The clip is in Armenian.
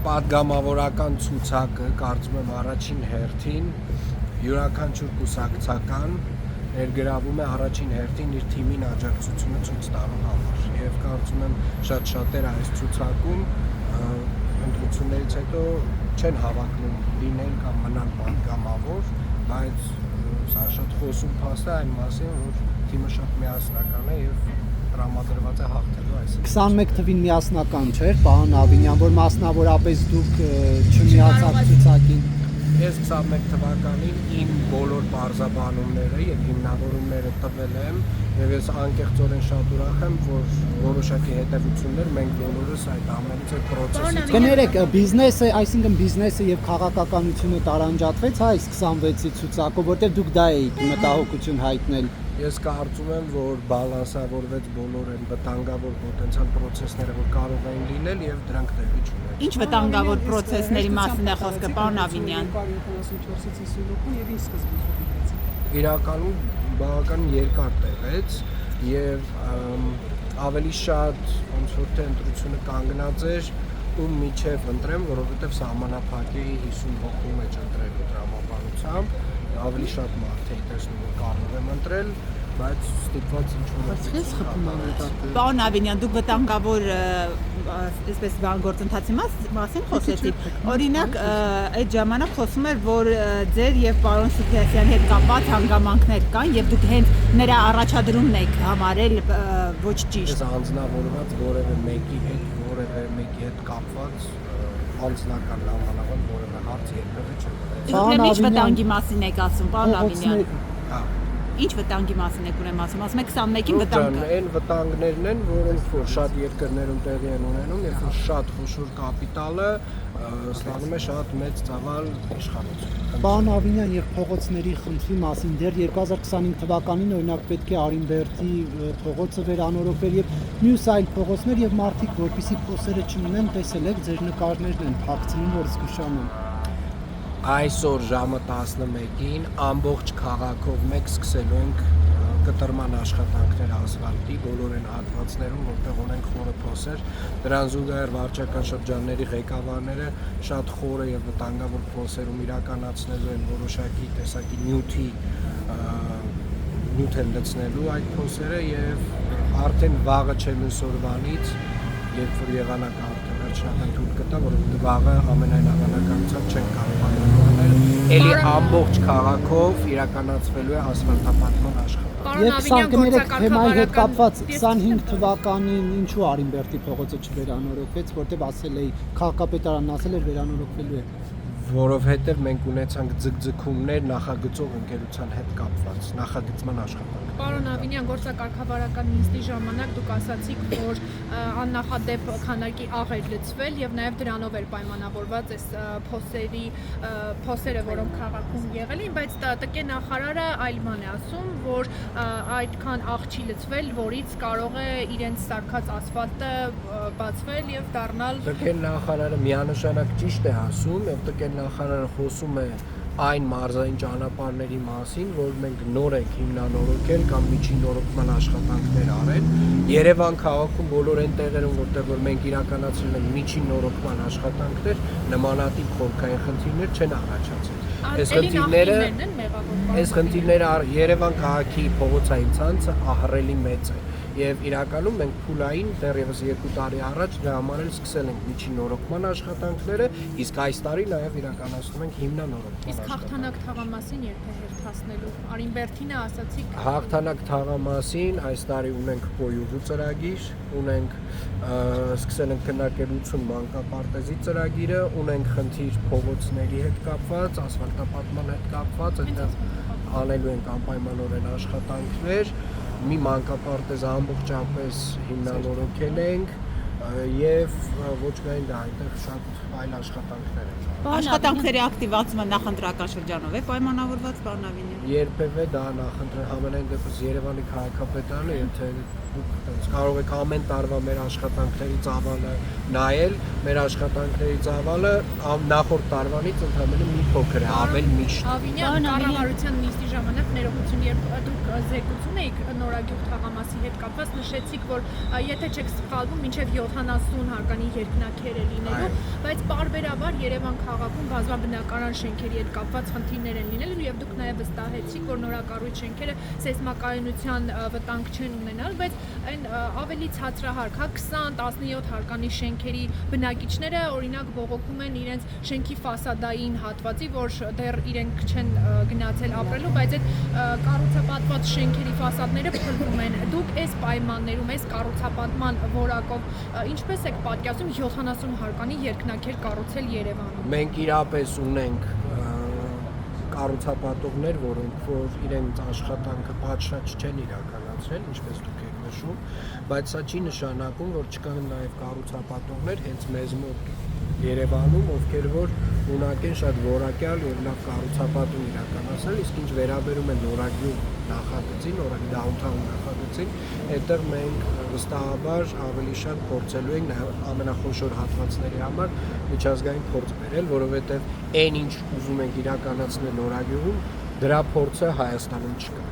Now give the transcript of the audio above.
Պատգամավորական ցուցակը կարծում եմ առաջին հերթին յուրաքանչյուր կուսակցական ներգրավում է առաջին հերթին իր թիմին աջակցությունը ցույց տալու համար եւ կարծում եմ շատ-շատեր այս ցուցակում ընտրություններից հետո չեն հավակնում լինել կամ մնալ պատգամավոր, բայց սա շատ խոսուն փաստ է այն մասին, որ թիմը շատ միասնական է եւ տրամադրված է հաղթելու այս 21 թվին միասնական չէր, պարոն Ավինյան, որ մասնավորապես դուք չմիացաք ցուցակին։ Ես 21 թվականին իմ բոլոր բարձաբանումները եւ հիմնավորումները տվել եմ եւ ես անկեղծորեն շատ ուրախ եմ, որ որոշակի հետևություններ մենք բոլորս այդ ամենից այդ process-ից Կներեք, բիզնեսը, այսինքն բիզնեսը եւ քաղաքականությունը տարանջատվեց այս 26-ի ցուցակով, որտեղ դուք դա էիք մտահոգություն հայտնել։ Ես կարծում եմ, որ բալանսավորվեց բոլոր այն վտանգավոր պոտենցիալ process-ները, որ կարող էին լինել եւ դրանք տեղի չունեցան։ Ինչ վտանգավոր process-ների մասին է խոսքը, պարոն Ավինյան։ 74-ից 52 եւ ինչ սկզբից դիտեցիք։ Իրականում բավականին երկար տևեց եւ ավելի շատ ոնց որ թե ընտրությունը կանգնած էր ում միջև ընտրեմ, որովհետեւ սահմանափակի 50 հոգու մեջ ընտրելու տրամաբանությամբ ավելի շատ մարդ էի տեսնում, որ կարող եմ ընտրել, բայց ստիպված ինչ-որ Պարոն Ավինյան, դուք վտանգավոր այսպես գործընթացի մասին խոսեցիք։ Օրինակ, այդ ժամանակ խոսում էր, որ ձեր եւ պարոն Սուփիասյանի հետ կապված հանգամանքներ կան եւ դուք հենց նրա առաջադրումն եք համարել ոչ ճիշտ։ Ես անձնավորված որևէ մեկի հետ կապված անձնական լավանավան որևէ հարց երբևէ չեմ Դուք ինչ վտանգի մասին եք ասում, պարոն Ավինյան։ Հա Ինչ վտանգի մասին եք ուրեմն ասում։ Ասում եք 21-ին վտանգ կա։ Այն վտանգներն են, որոնք որ շատ երկրներում տեղի են ունենում, երբ որ շատ խոշոր կապիտալը ստանում է շատ մեծ ծավալ իշխանություն։ Պարոն Ավինյան, եւ փողոցների խնդրի մասին դեռ 2025 թվականին օրինակ պետք է Արինբերդի փողոցը վերանորոգվեր եւ մյուս այլ փողոցներ եւ մարդիկ, որպեսզի փոսերը չմնան, տեսել եք ձեր նկարներն են փակցնում, որ զգուշանում։ Այսօր ժամը 11-ին ամբողջ քաղաքով մեկ սկսելու ենք կտրման աշխատանքներ ասֆալտի բոլոր այն հատվածներում, որտեղ ունենք խորը փոսեր, դրան զուգահեռ վարչական շրջանների ղեկավարները շատ խորը եւ վտանգավոր փոսերում իրականացնելու են որոշակի տեսակի նյութ են լցնելու այդ փոսերը եւ արդեն վաղը չէ մյուս օրվանից, երբ որ եղանակը արդեն վերջնական թույլ կտա, որովհետեւ վաղը ամենայն հավանականությամբ չեն կարողանալու անել, ելի ամբողջ քաղաքով իրականացվելու է ասֆալտապատման աշխատանք։ Եվ սա կներեք թեմայի հետ կապված 25 թվականին ինչու Արինբերդի փողոցը չվերանորոգվեց, որտեղ ասել էի քաղաքապետարանն ասել էր վերանորոգվելու է։ Որովհետև մենք ունեցանք ձգձգումներ նախագծող ընկերության հետ կապված, նախագծման աշխատանք։ Պարոն Ավինյան, գործակարգավարական նիստի ժամանակ դուք ասացիք, որ աննախադեպ քանակի աղ էր լցվել եւ նաեւ դրանով էր պայմանավորված այս փոսերը, որոնք քաղաքում եղել են, բայց ՏԿ նախարարը այլ բան է ասում, որ այդքան աղ չի լցվել, որից կարող է իրենց սարքած ասֆալտը բացվել եւ դառնալ ՏԿ նախարարը միանշանակ ճիշտ է ասում եւ ՏԿ նախարարը խոսում է այն մարզային ճանապարհների մասին, որ մենք նոր ենք հիմնանորոգել կամ միջին նորոգման աշխատանքներ արել։ Երևան քաղաքում բոլոր այն տեղերում, որտեղ որ մենք իրականացրել ենք միջին նորոգման աշխատանքներ, նմանատիպ խորքային խնդիրներ չեն առաջացել։ Այս խնդիրները Երևան քաղաքի փողոցային ցանցը ահռելի մեծ է։ Եվ իրականում մենք փուլային դեռևս 2 տարի առաջ դրա համար էլ սկսել ենք միջին նորոգման աշխատանքները, իսկ այս տարի նաև իրականացնում ենք հիմնանորոգման Իսկ հաղթանակ թաղամասին երբ է հերթացնելու։ Արինբերդինը ասացիք հաղթանակ թաղամասին այս տարի ունենք պոյուղու ծրագիր, ունենք սկսել ենք քննարկելություն մանկապարտեզի ծրագիրը, ունենք խնդիր փողոցների հետ կապված, ասֆալտապատման հետ կապված, այդտեղ անելու ենք անպայմանորեն աշխատանքներ մի մանկապարտեզ ամբողջապես հիմնանորոգել ենք եւ ոչ միայն դա, այնտեղ շատ այլ աշխատանքներ են։ Աշխատանքների ակտիվացումը նախընտրական շրջանով է պայմանավորված, պարոն Ավինյան։ Երբևէ դա նախընտրել համենայն դեպս Երևանի քաղաքապետարանը, եթե դուք կարող եք ամեն տարվա մեր աշխատանքների ծավալը նայել, մեր աշխատանքների ծավալը նախորդ տարվանից ընդհանրապես մի փոքր է, ավել միշտ։ Ավինյան, կառավարության նիստի ժամանակ ներողություն, երբ դուք զեկուցում եք նորագյուղ թաղամասի հետ կապված, նշեցիք, որ եթե չեք սխալվում, մինչև 70 հարկանի երկնաքեր է լինելու, բայց պարբերաբար Երևան քաղաքում բազմաբնակարան շենքերի հետ կապված խնդիրներ են լինելու եւ դուք նաեւ վստահեցիք, որ նորակառույց շենքերը սեյսմակայունության վտանգ չեն ունենալ, բայց այն ավելի ցածրահարկ, 20-17 հարկանի շենքերի բնակիչները օրինակ բողոքում են իրենց շենքի ֆասադային հատվածի, որ դեռ իրենք չեն գնացել ապրելու, բայց այդ կառուցապատված շենքերի ֆասադները փլվում են։ Դուք այս պայմաններում, այս կառուցապատման որակով ինչպես եք պատկերացնում 70 հարկանի երկնաքեր կառուցել Երևանում։ Մենք իրապես ունենք կառուցապատողներ, որոնք որ իրենց աշխատանքը պատշաճ չեն իրականացրել, ինչպես դուք եք նշում, բայց սա չի նշանակում, որ չկան նաև կառուցապատողներ հենց մեզ մոտ Երևանում, ովքեր որ ունակ են շատ որակյալ եւ լավ կառուցապատում իրականացնել, իսկ ինչ վերաբերում է նորագյուղ նախագծին, նորագյուղ դաունթաուն նախագծին, այդտեղ մենք վստահաբար ավելի շատ փորձելու ենք նաեւ ամենախոշոր հատվածների համար միջազգային փորձ բերել, որովհետեւ այն ինչ ուզում ենք իրականացնել նորագյուղում, դրա փորձը Հայաստանում չկա։